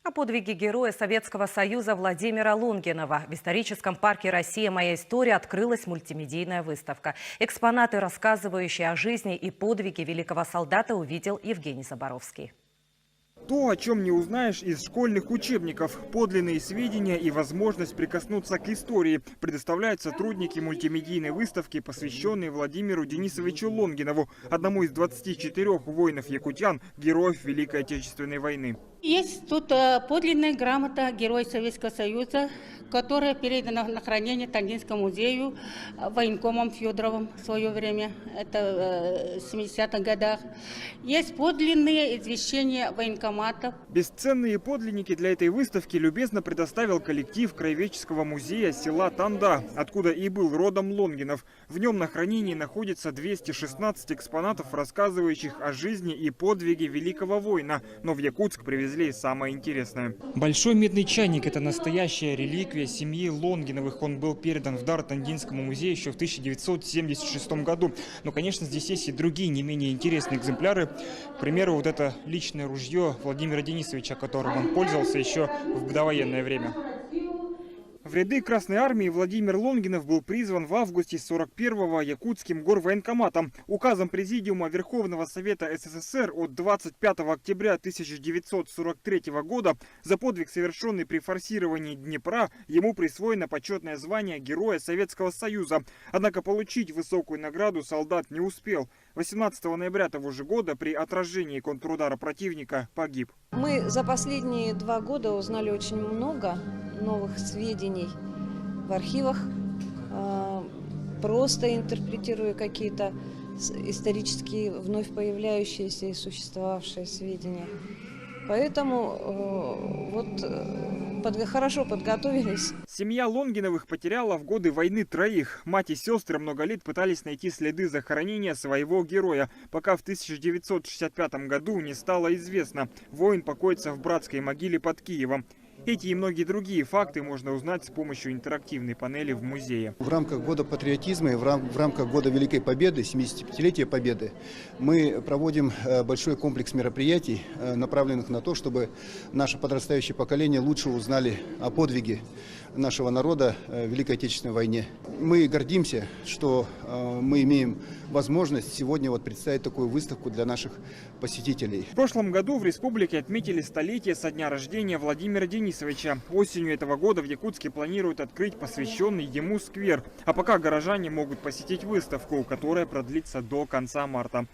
О подвиге героя Советского Союза Владимира Лунгинова. В историческом парке «Россия. Моя история» открылась мультимедийная выставка. Экспонаты, рассказывающие о жизни и подвиге великого солдата, увидел Евгений Заборовский. То, о чем не узнаешь из школьных учебников. Подлинные сведения и возможность прикоснуться к истории предоставляют сотрудники мультимедийной выставки, посвященной Владимиру Денисовичу Лунгинову, одному из 24 воинов-якутян, героев Великой Отечественной войны. Есть тут подлинная грамота Героя Советского Союза, которая передана на хранение Тандинскому музею военкомом Федоровым в свое время, это в 70-х годах. Есть подлинные извещения военкоматов. Бесценные подлинники для этой выставки любезно предоставил коллектив Краеведческого музея села Танда, откуда и был родом Лунгинов. В нем на хранении находится 216 экспонатов, рассказывающих о жизни и подвиге великого воина. Но в Якутск привезли самое интересное. Большой медный чайник – это настоящая реликвия семьи Лунгиновых. Он был передан в дар Тандинскому музею еще в 1976 году. Но, конечно, здесь есть и другие не менее интересные экземпляры. К примеру, вот это личное ружье Владимира Денисовича, которым он пользовался еще в довоенное время. В ряды Красной Армии Владимир Лунгинов был призван в августе 41-го Якутским горвоенкоматом. Указом Президиума Верховного Совета СССР от 25 октября 1943 года за подвиг, совершенный при форсировании Днепра, ему присвоено почетное звание Героя Советского Союза. Однако получить высокую награду солдат не успел. 18 ноября того же года при отражении контрудара противника погиб. Мы за последние 2 года узнали очень много новых сведений в архивах, просто интерпретируя какие-то исторические вновь появляющиеся и существовавшие сведения. Поэтому хорошо подготовились. Семья Лунгиновых потеряла в годы войны 3. Мать и сестры много лет пытались найти следы захоронения своего героя, пока в 1965 году не стало известно. Воин покоится в братской могиле под Киевом. Эти и многие другие факты можно узнать с помощью интерактивной панели в музее. В рамках Года патриотизма и в рамках Года Великой Победы, 75-летия Победы, мы проводим большой комплекс мероприятий, направленных на то, чтобы наше подрастающее поколение лучше узнали о подвиге нашего народа в Великой Отечественной войне. Мы гордимся, что мы имеем возможность сегодня представить такую выставку для наших посетителей. В прошлом году в республике отметили столетие со дня рождения Владимира Денисовича. Осенью этого года в Якутске планируют открыть посвященный ему сквер. А пока горожане могут посетить выставку, которая продлится до конца марта.